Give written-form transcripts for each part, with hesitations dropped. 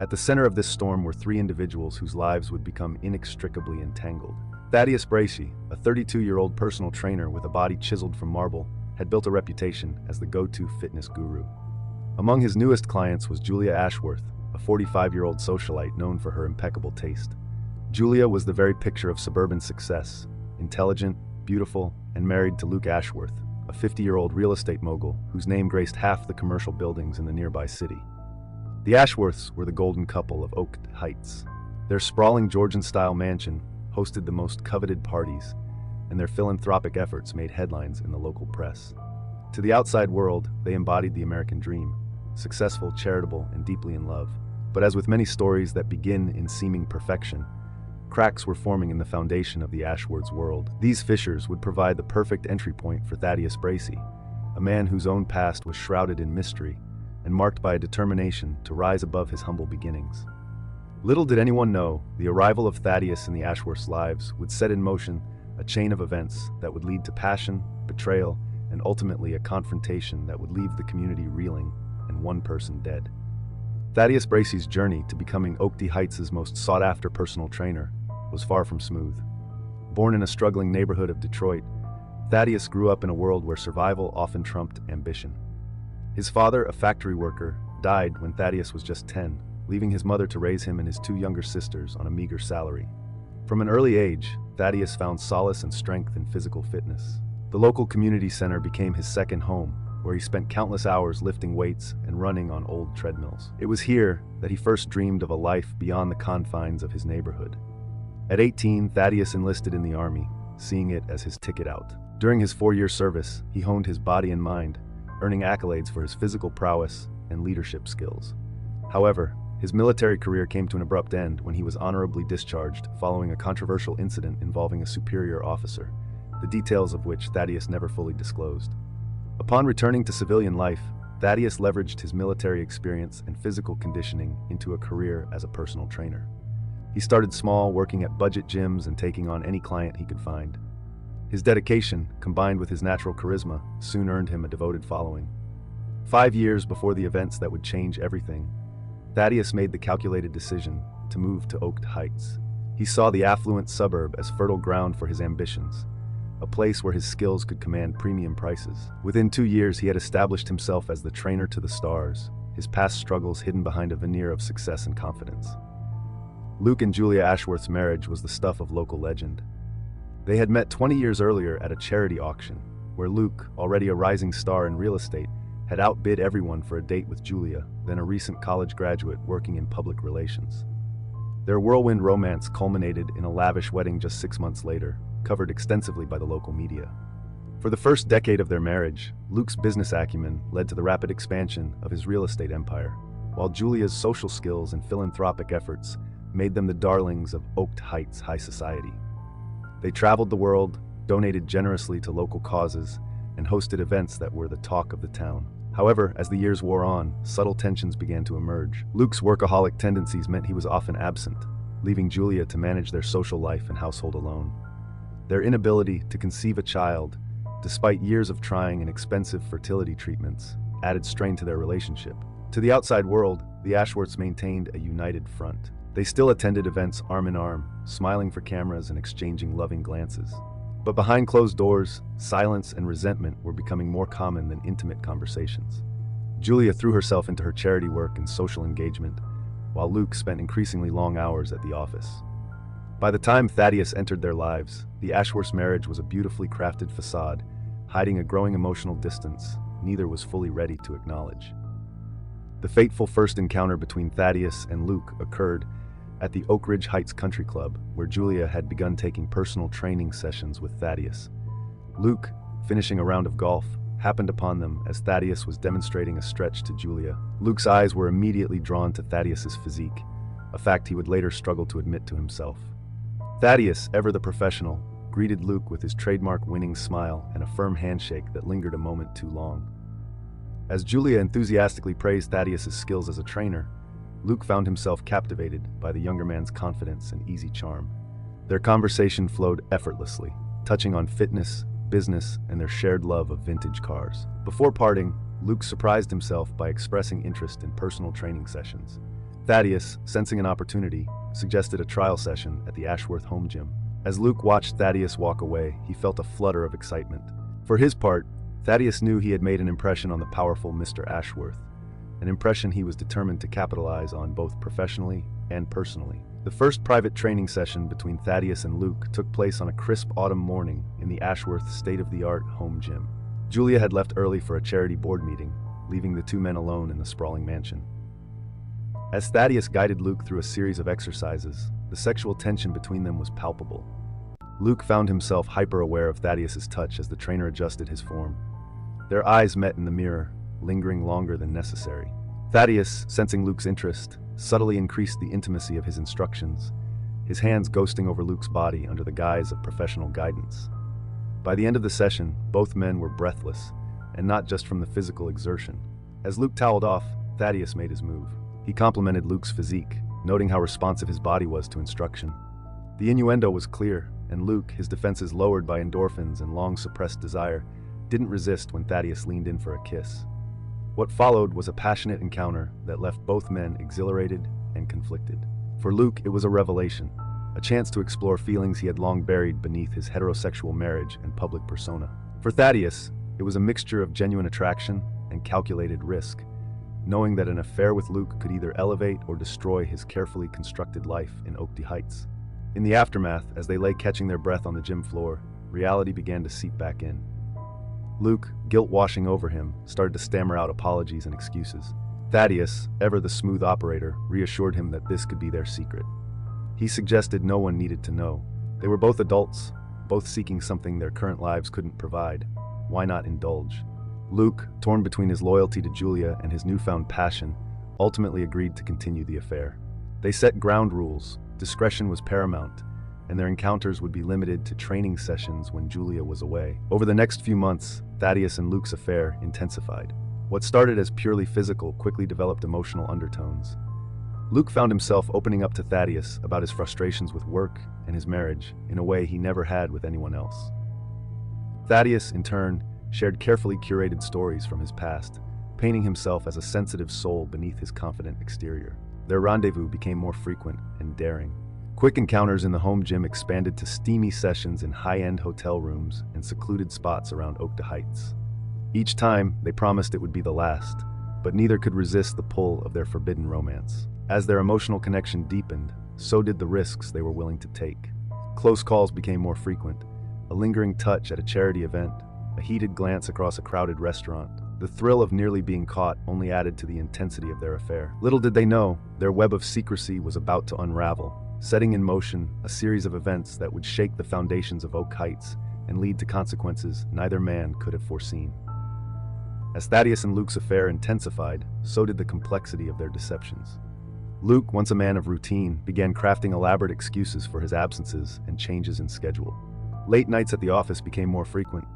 At the center of this storm were three individuals whose lives would become inextricably entangled. Thaddeus Bracey, a 32-year-old personal trainer with a body chiseled from marble, had built a reputation as the go-to fitness guru. Among his newest clients was Julia Ashworth, a 45-year-old socialite known for her impeccable taste. Julia was the very picture of suburban success, intelligent, beautiful, and married to Luke Ashworth, a 50-year-old real estate mogul whose name graced half the commercial buildings in the nearby city. The Ashworths were the golden couple of Oak Heights. Their sprawling Georgian-style mansion hosted the most coveted parties, and their philanthropic efforts made headlines in the local press. To the outside world, they embodied the American dream, successful, charitable, and deeply in love. But as with many stories that begin in seeming perfection, cracks were forming in the foundation of the Ashworths' world. These fissures would provide the perfect entry point for Thaddeus Bracey, a man whose own past was shrouded in mystery and marked by a determination to rise above his humble beginnings. Little did anyone know, the arrival of Thaddeus in the Ashworths' lives would set in motion a chain of events that would lead to passion, betrayal, and ultimately a confrontation that would leave the community reeling and one person dead. Thaddeus Bracey's journey to becoming Oak Heights' most sought-after personal trainer was far from smooth. Born in a struggling neighborhood of Detroit, Thaddeus grew up in a world where survival often trumped ambition. His father, a factory worker, died when Thaddeus was just 10, leaving his mother to raise him and his two younger sisters on a meager salary. From an early age, Thaddeus found solace and strength in physical fitness. The local community center became his second home, where he spent countless hours lifting weights and running on old treadmills. It was here that he first dreamed of a life beyond the confines of his neighborhood. At 18, Thaddeus enlisted in the Army, seeing it as his ticket out. During his 4-year service, he honed his body and mind, earning accolades for his physical prowess and leadership skills. However, his military career came to an abrupt end when he was honorably discharged following a controversial incident involving a superior officer, the details of which Thaddeus never fully disclosed. Upon returning to civilian life, Thaddeus leveraged his military experience and physical conditioning into a career as a personal trainer. He started small, working at budget gyms and taking on any client he could find. His dedication, combined with his natural charisma, soon earned him a devoted following. 5 years before the events that would change everything, Thaddeus made the calculated decision to move to Oak Heights. He saw the affluent suburb as fertile ground for his ambitions, a place where his skills could command premium prices. Within 2 years, he had established himself as the trainer to the stars, his past struggles hidden behind a veneer of success and confidence. Luke and Julia Ashworth's marriage was the stuff of local legend. They had met 20 years earlier at a charity auction, where Luke, already a rising star in real estate, had outbid everyone for a date with Julia, then a recent college graduate working in public relations. Their whirlwind romance culminated in a lavish wedding just 6 months later, covered extensively by the local media. For the first decade of their marriage, Luke's business acumen led to the rapid expansion of his real estate empire, while Julia's social skills and philanthropic efforts made them the darlings of Oak Heights high society. They traveled the world, donated generously to local causes, and hosted events that were the talk of the town. However, as the years wore on, subtle tensions began to emerge. Luke's workaholic tendencies meant he was often absent, leaving Julia to manage their social life and household alone. Their inability to conceive a child, despite years of trying and expensive fertility treatments, added strain to their relationship. To the outside world, the Ashworths maintained a united front. They still attended events arm in arm, smiling for cameras and exchanging loving glances. But behind closed doors, silence and resentment were becoming more common than intimate conversations. Julia threw herself into her charity work and social engagement, while Luke spent increasingly long hours at the office. By the time Thaddeus entered their lives, the Ashworths' marriage was a beautifully crafted facade, hiding a growing emotional distance neither was fully ready to acknowledge. The fateful first encounter between Thaddeus and Luke occurred at the Oak Ridge Heights Country Club, where Julia had begun taking personal training sessions with Thaddeus. Luke, finishing a round of golf, happened upon them as Thaddeus was demonstrating a stretch to Julia. Luke's eyes were immediately drawn to Thaddeus's physique, a fact he would later struggle to admit to himself. Thaddeus, ever the professional, greeted Luke with his trademark winning smile and a firm handshake that lingered a moment too long. As Julia enthusiastically praised Thaddeus's skills as a trainer, Luke found himself captivated by the younger man's confidence and easy charm. Their conversation flowed effortlessly, touching on fitness, business, and their shared love of vintage cars. Before parting, Luke surprised himself by expressing interest in personal training sessions, Thaddeus, sensing an opportunity, suggested a trial session at the Ashworth home gym. As Luke watched Thaddeus walk away, he felt a flutter of excitement. For his part, Thaddeus knew he had made an impression on the powerful Mr. Ashworth, an impression he was determined to capitalize on both professionally and personally. The first private training session between Thaddeus and Luke took place on a crisp autumn morning in the Ashworth state-of-the-art home gym. Julia had left early for a charity board meeting, leaving the two men alone in the sprawling mansion. As Thaddeus guided Luke through a series of exercises, the sexual tension between them was palpable. Luke found himself hyper-aware of Thaddeus's touch as the trainer adjusted his form. Their eyes met in the mirror, lingering longer than necessary. Thaddeus, sensing Luke's interest, subtly increased the intimacy of his instructions, his hands ghosting over Luke's body under the guise of professional guidance. By the end of the session, both men were breathless, and not just from the physical exertion. As Luke toweled off, Thaddeus made his move. He complimented Luke's physique, noting how responsive his body was to instruction. The innuendo was clear, and Luke, his defenses lowered by endorphins and long-suppressed desire, didn't resist when Thaddeus leaned in for a kiss. What followed was a passionate encounter that left both men exhilarated and conflicted. For Luke, it was a revelation, a chance to explore feelings he had long buried beneath his heterosexual marriage and public persona. For Thaddeus, it was a mixture of genuine attraction and calculated risk, knowing that an affair with Luke could either elevate or destroy his carefully constructed life in Oakdale Heights. In the aftermath, as they lay catching their breath on the gym floor, reality began to seep back in. Luke, guilt washing over him, started to stammer out apologies and excuses. Thaddeus, ever the smooth operator, reassured him that this could be their secret. He suggested no one needed to know. They were both adults, both seeking something their current lives couldn't provide. Why not indulge? Luke, torn between his loyalty to Julia and his newfound passion, ultimately agreed to continue the affair. They set ground rules, discretion was paramount, and their encounters would be limited to training sessions when Julia was away. Over the next few months, Thaddeus and Luke's affair intensified. What started as purely physical quickly developed emotional undertones. Luke found himself opening up to Thaddeus about his frustrations with work and his marriage in a way he never had with anyone else. Thaddeus, in turn, shared carefully curated stories from his past, painting himself as a sensitive soul beneath his confident exterior. Their rendezvous became more frequent and daring. Quick encounters in the home gym expanded to steamy sessions in high-end hotel rooms and secluded spots around Oakdale Heights. Each time, they promised it would be the last, but neither could resist the pull of their forbidden romance. As their emotional connection deepened, so did the risks they were willing to take. Close calls became more frequent, a lingering touch at a charity event, a heated glance across a crowded restaurant. The thrill of nearly being caught only added to the intensity of their affair. Little did they know, their web of secrecy was about to unravel, setting in motion a series of events that would shake the foundations of Oak Heights and lead to consequences neither man could have foreseen. As Thaddeus and Luke's affair intensified, so did the complexity of their deceptions. Luke, once a man of routine, began crafting elaborate excuses for his absences and changes in schedule. Late nights at the office became more frequent,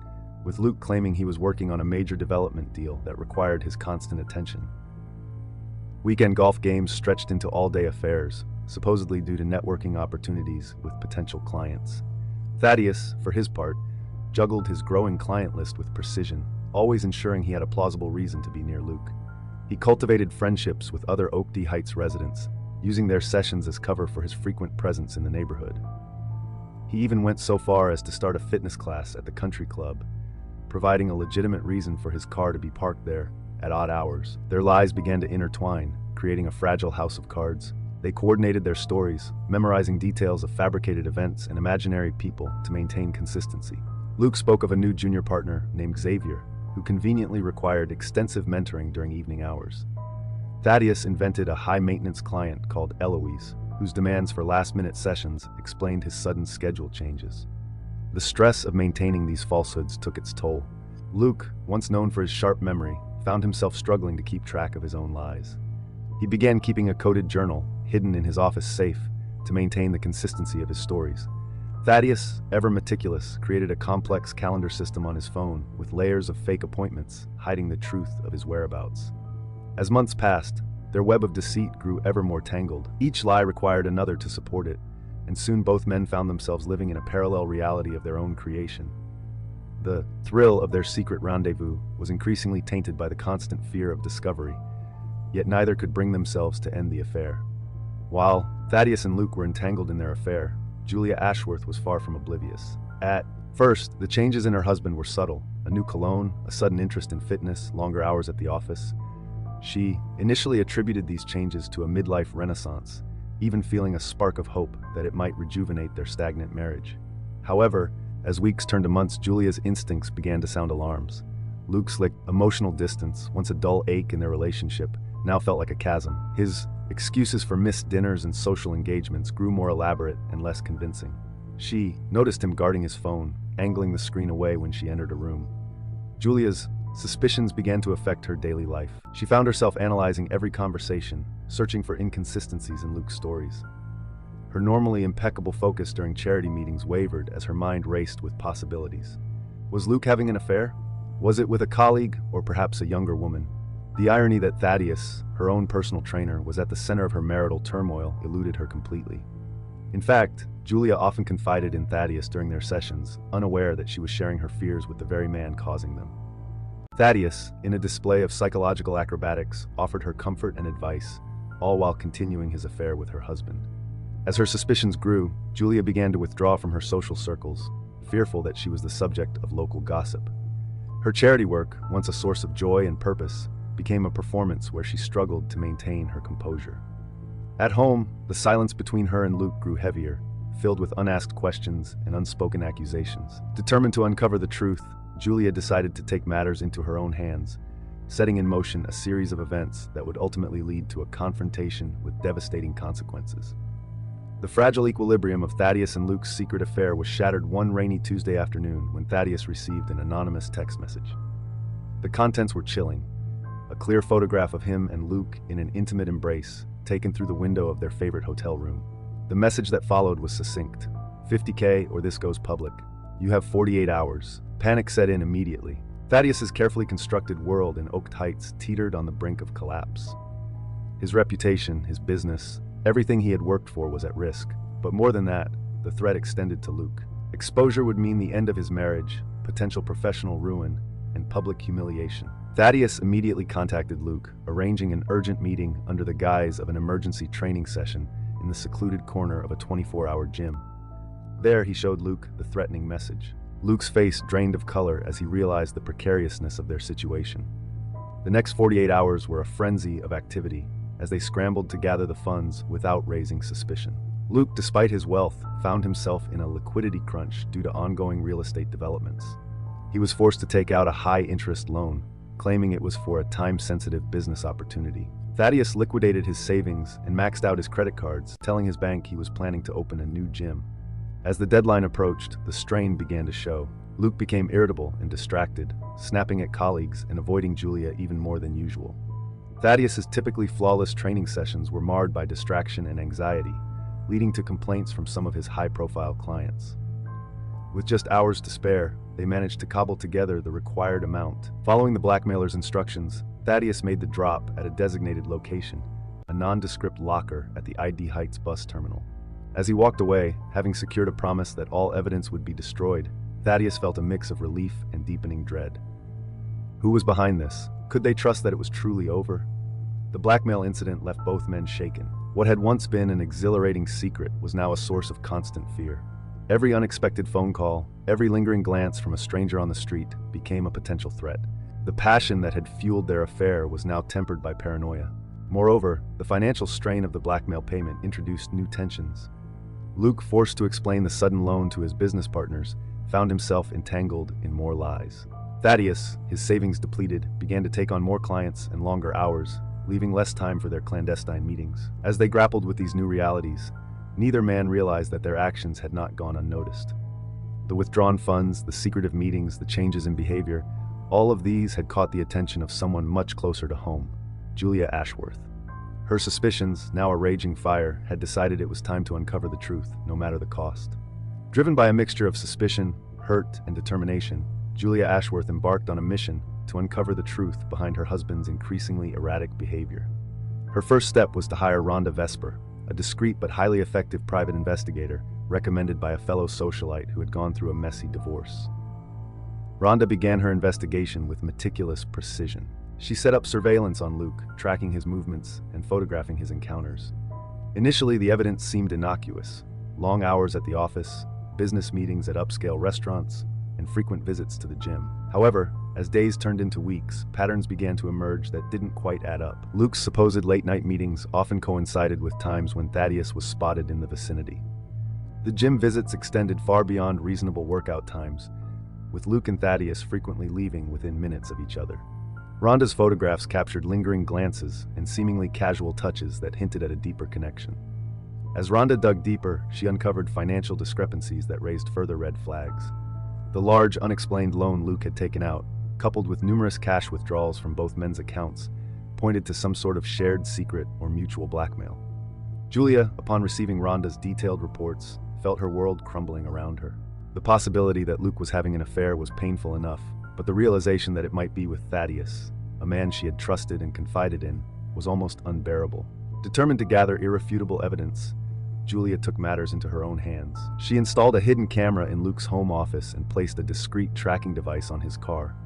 with Luke claiming he was working on a major development deal that required his constant attention. Weekend golf games stretched into all-day affairs, supposedly due to networking opportunities with potential clients. Thaddeus, for his part, juggled his growing client list with precision, always ensuring he had a plausible reason to be near Luke. He cultivated friendships with other Oakdale Heights residents, using their sessions as cover for his frequent presence in the neighborhood. He even went so far as to start a fitness class at the country club, providing a legitimate reason for his car to be parked there at odd hours. Their lives began to intertwine, creating a fragile house of cards. They coordinated their stories, memorizing details of fabricated events and imaginary people to maintain consistency. Luke spoke of a new junior partner named Xavier, who conveniently required extensive mentoring during evening hours. Thaddeus invented a high-maintenance client called Eloise, whose demands for last-minute sessions explained his sudden schedule changes. The stress of maintaining these falsehoods took its toll. Luke, once known for his sharp memory, found himself struggling to keep track of his own lies. He began keeping a coded journal, hidden in his office safe, to maintain the consistency of his stories. Thaddeus, ever meticulous, created a complex calendar system on his phone with layers of fake appointments, hiding the truth of his whereabouts. As months passed, their web of deceit grew ever more tangled. Each lie required another to support it, and soon both men found themselves living in a parallel reality of their own creation. The thrill of their secret rendezvous was increasingly tainted by the constant fear of discovery, yet neither could bring themselves to end the affair. While Thaddeus and Luke were entangled in their affair, Julia Ashworth was far from oblivious. At first, the changes in her husband were subtle: a new cologne, a sudden interest in fitness, longer hours at the office. She initially attributed these changes to a midlife renaissance, even feeling a spark of hope that it might rejuvenate their stagnant marriage. However, as weeks turned to months, Julia's instincts began to sound alarms. Luke's emotional distance, once a dull ache in their relationship, now felt like a chasm. His excuses for missed dinners and social engagements grew more elaborate and less convincing. She noticed him guarding his phone, angling the screen away when she entered a room. Julia's suspicions began to affect her daily life. She found herself analyzing every conversation, searching for inconsistencies in Luke's stories. Her normally impeccable focus during charity meetings wavered as her mind raced with possibilities. Was Luke having an affair? Was it with a colleague or perhaps a younger woman? The irony that Thaddeus, her own personal trainer, was at the center of her marital turmoil eluded her completely. In fact, Julia often confided in Thaddeus during their sessions, unaware that she was sharing her fears with the very man causing them. Thaddeus, in a display of psychological acrobatics, offered her comfort and advice, all while continuing his affair with her husband. As her suspicions grew, Julia began to withdraw from her social circles, fearful that she was the subject of local gossip. Her charity work, once a source of joy and purpose, became a performance where she struggled to maintain her composure. At home, the silence between her and Luke grew heavier, filled with unasked questions and unspoken accusations. Determined to uncover the truth, Julia decided to take matters into her own hands, setting in motion a series of events that would ultimately lead to a confrontation with devastating consequences. The fragile equilibrium of Thaddeus and Luke's secret affair was shattered one rainy Tuesday afternoon when Thaddeus received an anonymous text message. The contents were chilling: a clear photograph of him and Luke in an intimate embrace, taken through the window of their favorite hotel room. The message that followed was succinct: $50K or this goes public. You have 48 hours. Panic set in immediately. Thaddeus's carefully constructed world in Oak Heights teetered on the brink of collapse. His reputation, his business, everything he had worked for was at risk. But more than that, the threat extended to Luke. Exposure would mean the end of his marriage, potential professional ruin, and public humiliation. Thaddeus immediately contacted Luke, arranging an urgent meeting under the guise of an emergency training session in the secluded corner of a 24-hour gym. There, he showed Luke the threatening message. Luke's face drained of color as he realized the precariousness of their situation. The next 48 hours were a frenzy of activity, as they scrambled to gather the funds without raising suspicion. Luke, despite his wealth, found himself in a liquidity crunch due to ongoing real estate developments. He was forced to take out a high-interest loan, claiming it was for a time-sensitive business opportunity. Thaddeus liquidated his savings and maxed out his credit cards, telling his bank he was planning to open a new gym. As the deadline approached, the strain began to show. Luke became irritable and distracted, snapping at colleagues and avoiding Julia even more than usual. Thaddeus's typically flawless training sessions were marred by distraction and anxiety, leading to complaints from some of his high-profile clients. With just hours to spare, they managed to cobble together the required amount. Following the blackmailer's instructions, Thaddeus made the drop at a designated location, a nondescript locker at the ID Heights bus terminal. As he walked away, having secured a promise that all evidence would be destroyed, Thaddeus felt a mix of relief and deepening dread. Who was behind this? Could they trust that it was truly over? The blackmail incident left both men shaken. What had once been an exhilarating secret was now a source of constant fear. Every unexpected phone call, every lingering glance from a stranger on the street became a potential threat. The passion that had fueled their affair was now tempered by paranoia. Moreover, the financial strain of the blackmail payment introduced new tensions. Luke, forced to explain the sudden loan to his business partners, found himself entangled in more lies. Thaddeus, his savings depleted, began to take on more clients and longer hours, leaving less time for their clandestine meetings. As they grappled with these new realities, neither man realized that their actions had not gone unnoticed. The withdrawn funds, the secretive meetings, the changes in behavior, all of these had caught the attention of someone much closer to home: Julia Ashworth. Her suspicions, now a raging fire, had decided it was time to uncover the truth, no matter the cost. Driven by a mixture of suspicion, hurt, and determination, Julia Ashworth embarked on a mission to uncover the truth behind her husband's increasingly erratic behavior. Her first step was to hire Rhonda Vesper, a discreet but highly effective private investigator recommended by a fellow socialite who had gone through a messy divorce. Rhonda began her investigation with meticulous precision. She set up surveillance on Luke, tracking his movements and photographing his encounters. Initially, the evidence seemed innocuous: long hours at the office, business meetings at upscale restaurants, and frequent visits to the gym. However, as days turned into weeks, patterns began to emerge that didn't quite add up. Luke's supposed late-night meetings often coincided with times when Thaddeus was spotted in the vicinity. The gym visits extended far beyond reasonable workout times, with Luke and Thaddeus frequently leaving within minutes of each other. Rhonda's photographs captured lingering glances and seemingly casual touches that hinted at a deeper connection. As Rhonda dug deeper, she uncovered financial discrepancies that raised further red flags. The large, unexplained loan Luke had taken out, coupled with numerous cash withdrawals from both men's accounts, pointed to some sort of shared secret or mutual blackmail. Julia, upon receiving Rhonda's detailed reports, felt her world crumbling around her. The possibility that Luke was having an affair was painful enough, but the realization that it might be with Thaddeus, a man she had trusted and confided in, was almost unbearable. Determined to gather irrefutable evidence, Julia took matters into her own hands. She installed a hidden camera in Luke's home office and placed a discreet tracking device on his car.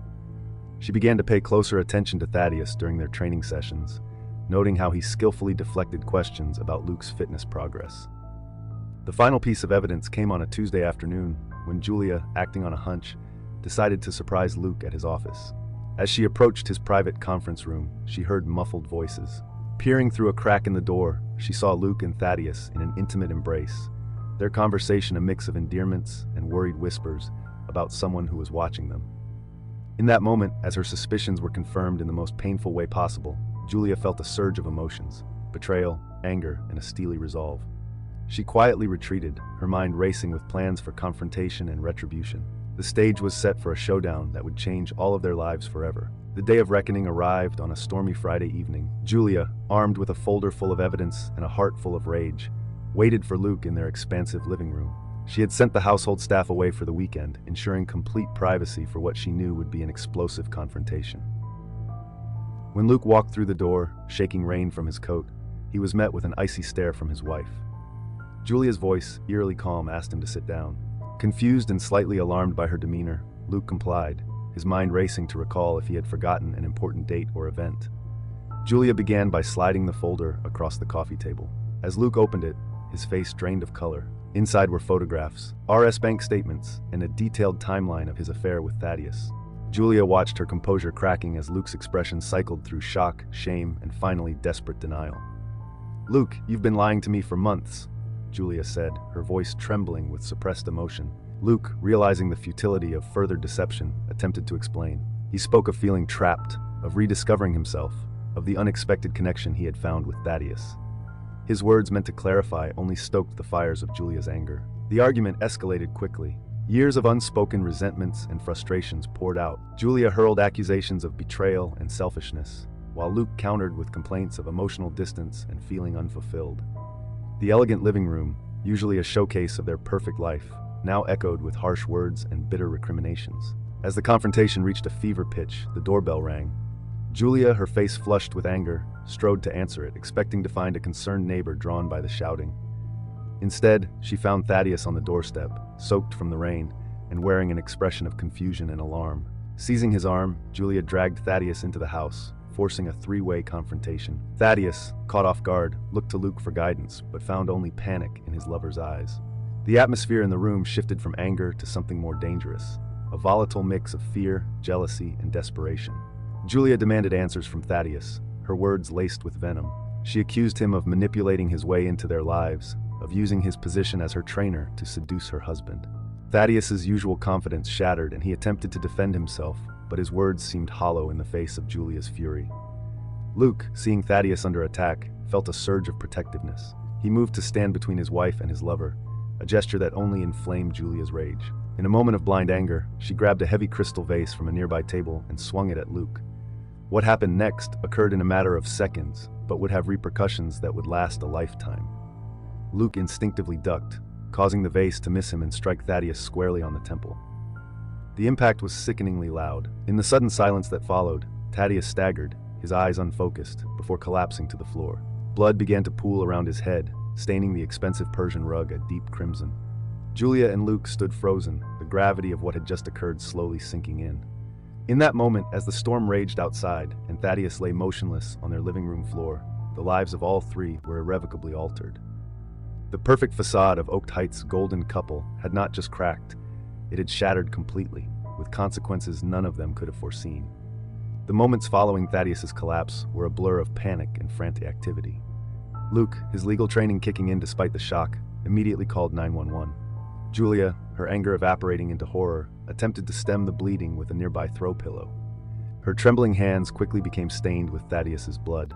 She began to pay closer attention to Thaddeus during their training sessions, noting how he skillfully deflected questions about Luke's fitness progress. The final piece of evidence came on a Tuesday afternoon when Julia, acting on a hunch, decided to surprise Luke at his office. As she approached his private conference room, she heard muffled voices. Peering through a crack in the door, she saw Luke and Thaddeus in an intimate embrace, their conversation a mix of endearments and worried whispers about someone who was watching them. In that moment, as her suspicions were confirmed in the most painful way possible, Julia felt a surge of emotions: betrayal, anger, and a steely resolve. She quietly retreated, her mind racing with plans for confrontation and retribution. The stage was set for a showdown that would change all of their lives forever. The day of reckoning arrived on a stormy Friday evening. Julia, armed with a folder full of evidence and a heart full of rage, waited for Luke in their expansive living room. She had sent the household staff away for the weekend, ensuring complete privacy for what she knew would be an explosive confrontation. When Luke walked through the door, shaking rain from his coat, he was met with an icy stare from his wife. Julia's voice, eerily calm, asked him to sit down. Confused and slightly alarmed by her demeanor, Luke complied, his mind racing to recall if he had forgotten an important date or event. Julia began by sliding the folder across the coffee table. As Luke opened it, his face drained of color. Inside were photographs, RS bank statements, and a detailed timeline of his affair with Thaddeus. Julia watched her composure cracking as Luke's expression cycled through shock, shame, and finally desperate denial. "Luke, you've been lying to me for months," Julia said, her voice trembling with suppressed emotion. Luke, realizing the futility of further deception, attempted to explain. He spoke of feeling trapped, of rediscovering himself, of the unexpected connection he had found with Thaddeus. His words, meant to clarify, only stoked the fires of Julia's anger. The argument escalated quickly. Years of unspoken resentments and frustrations poured out. Julia hurled accusations of betrayal and selfishness, while Luke countered with complaints of emotional distance and feeling unfulfilled. The elegant living room, usually a showcase of their perfect life, now echoed with harsh words and bitter recriminations. As the confrontation reached a fever pitch, the doorbell rang. Julia, her face flushed with anger, strode to answer it, expecting to find a concerned neighbor drawn by the shouting. Instead, she found Thaddeus on the doorstep, soaked from the rain, and wearing an expression of confusion and alarm. Seizing his arm, Julia dragged Thaddeus into the house, forcing a three-way confrontation. Thaddeus, caught off guard, looked to Luke for guidance, but found only panic in his lover's eyes. The atmosphere in the room shifted from anger to something more dangerous, a volatile mix of fear, jealousy, and desperation. Julia demanded answers from Thaddeus, her words laced with venom. She accused him of manipulating his way into their lives, of using his position as her trainer to seduce her husband. Thaddeus's usual confidence shattered, and he attempted to defend himself, but his words seemed hollow in the face of Julia's fury. Luke, seeing Thaddeus under attack, felt a surge of protectiveness. He moved to stand between his wife and his lover, a gesture that only inflamed Julia's rage. In a moment of blind anger, she grabbed a heavy crystal vase from a nearby table and swung it at Luke. What happened next occurred in a matter of seconds, but would have repercussions that would last a lifetime. Luke instinctively ducked, causing the vase to miss him and strike Thaddeus squarely on the temple. The impact was sickeningly loud. In the sudden silence that followed, Thaddeus staggered, his eyes unfocused, before collapsing to the floor. Blood began to pool around his head, staining the expensive Persian rug a deep crimson. Julia and Luke stood frozen, the gravity of what had just occurred slowly sinking in. In that moment, as the storm raged outside and Thaddeus lay motionless on their living room floor, the lives of all three were irrevocably altered. The perfect facade of Oak Heights' golden couple had not just cracked, it had shattered completely, with consequences none of them could have foreseen. The moments following Thaddeus's collapse were a blur of panic and frantic activity. Luke, his legal training kicking in despite the shock, immediately called 911. Julia, her anger evaporating into horror, attempted to stem the bleeding with a nearby throw pillow. Her trembling hands quickly became stained with Thaddeus's blood.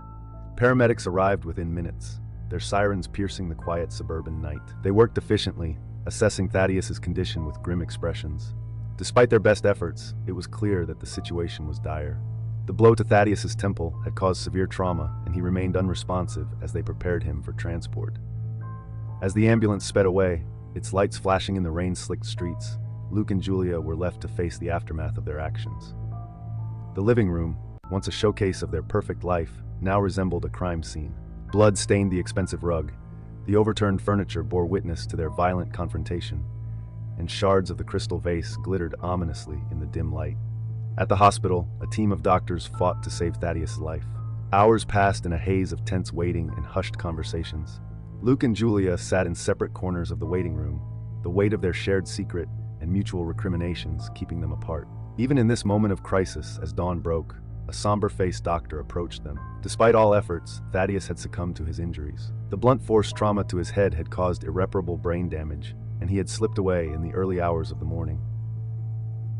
Paramedics arrived within minutes, their sirens piercing the quiet suburban night. They worked efficiently, assessing Thaddeus's condition with grim expressions. Despite their best efforts, it was clear that the situation was dire. The blow to Thaddeus's temple had caused severe trauma, and he remained unresponsive as they prepared him for transport. As the ambulance sped away, its lights flashing in the rain-slicked streets, Luke and Julia were left to face the aftermath of their actions. The living room, once a showcase of their perfect life, now resembled a crime scene. Blood stained the expensive rug, the overturned furniture bore witness to their violent confrontation, and shards of the crystal vase glittered ominously in the dim light. At the hospital, a team of doctors fought to save Thaddeus' life. Hours passed in a haze of tense waiting and hushed conversations. Luke and Julia sat in separate corners of the waiting room, the weight of their shared secret and mutual recriminations keeping them apart. Even in this moment of crisis, as dawn broke, a somber-faced doctor approached them. Despite all efforts, Thaddeus had succumbed to his injuries. The blunt force trauma to his head had caused irreparable brain damage, and he had slipped away in the early hours of the morning.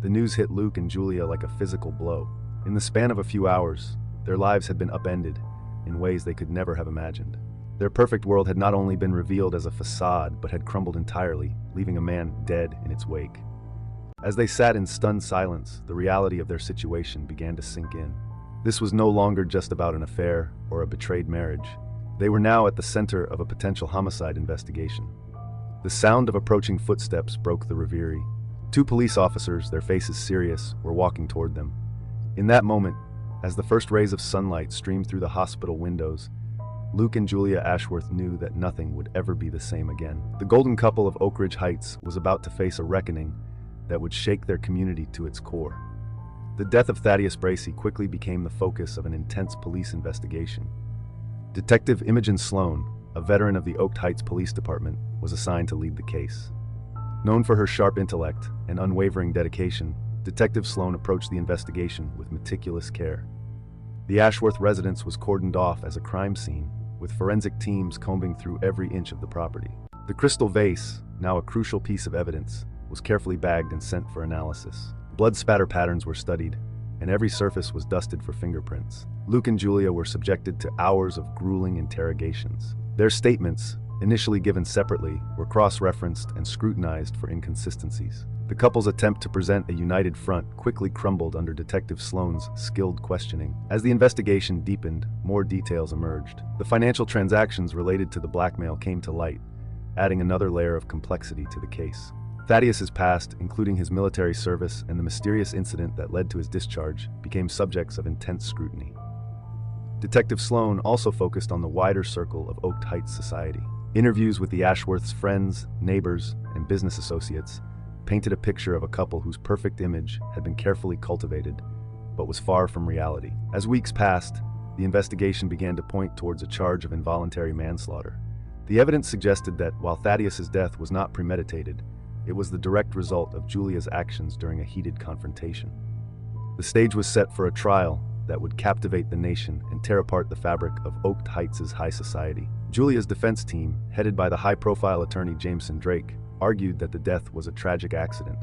The news hit Luke and Julia like a physical blow. In the span of a few hours, their lives had been upended in ways they could never have imagined. Their perfect world had not only been revealed as a facade, but had crumbled entirely, leaving a man dead in its wake. As they sat in stunned silence, the reality of their situation began to sink in. This was no longer just about an affair or a betrayed marriage. They were now at the center of a potential homicide investigation. The sound of approaching footsteps broke the reverie. Two police officers, their faces serious, were walking toward them. In that moment, as the first rays of sunlight streamed through the hospital windows, Luke and Julia Ashworth knew that nothing would ever be the same again. The golden couple of Oak Ridge Heights was about to face a reckoning that would shake their community to its core. The death of Thaddeus Bracey quickly became the focus of an intense police investigation. Detective Imogen Sloan, a veteran of the Oak Heights Police Department, was assigned to lead the case. Known for her sharp intellect and unwavering dedication, Detective Sloan approached the investigation with meticulous care. The Ashworth residence was cordoned off as a crime scene, with forensic teams combing through every inch of the property. The crystal vase, now a crucial piece of evidence, was carefully bagged and sent for analysis. Blood spatter patterns were studied, and every surface was dusted for fingerprints. Luke and Julia were subjected to hours of grueling interrogations. Their statements, initially given separately, were cross-referenced and scrutinized for inconsistencies. The couple's attempt to present a united front quickly crumbled under Detective Sloan's skilled questioning. As the investigation deepened, more details emerged. The financial transactions related to the blackmail came to light, adding another layer of complexity to the case. Thaddeus's past, including his military service and the mysterious incident that led to his discharge, became subjects of intense scrutiny. Detective Sloan also focused on the wider circle of Oak Heights society. Interviews with the Ashworths' friends, neighbors, and business associates painted a picture of a couple whose perfect image had been carefully cultivated, but was far from reality. As weeks passed, the investigation began to point towards a charge of involuntary manslaughter. The evidence suggested that while Thaddeus's death was not premeditated, it was the direct result of Julia's actions during a heated confrontation. The stage was set for a trial that would captivate the nation and tear apart the fabric of Oak Heights' high society. Julia's defense team, headed by the high-profile attorney Jameson Drake, argued that the death was a tragic accident,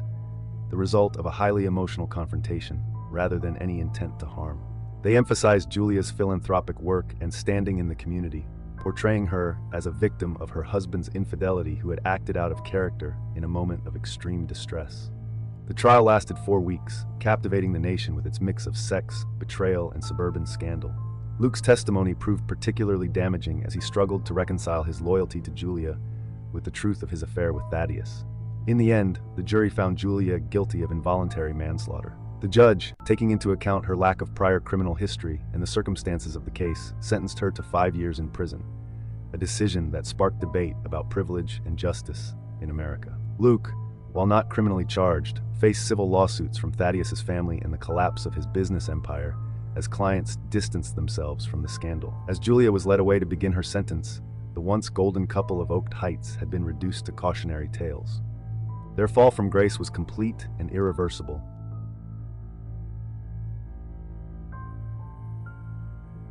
the result of a highly emotional confrontation, rather than any intent to harm. They emphasized Julia's philanthropic work and standing in the community, portraying her as a victim of her husband's infidelity who had acted out of character in a moment of extreme distress. The trial lasted 4 weeks, captivating the nation with its mix of sex, betrayal, and suburban scandal. Luke's testimony proved particularly damaging as he struggled to reconcile his loyalty to Julia with the truth of his affair with Thaddeus. In the end, the jury found Julia guilty of involuntary manslaughter. The judge, taking into account her lack of prior criminal history and the circumstances of the case, sentenced her to 5 years in prison, a decision that sparked debate about privilege and justice in America. Luke, while not criminally charged, faced civil lawsuits from Thaddeus's family and the collapse of his business empire as clients distanced themselves from the scandal. As Julia was led away to begin her sentence, the once golden couple of Oaked Heights had been reduced to cautionary tales. Their fall from grace was complete and irreversible.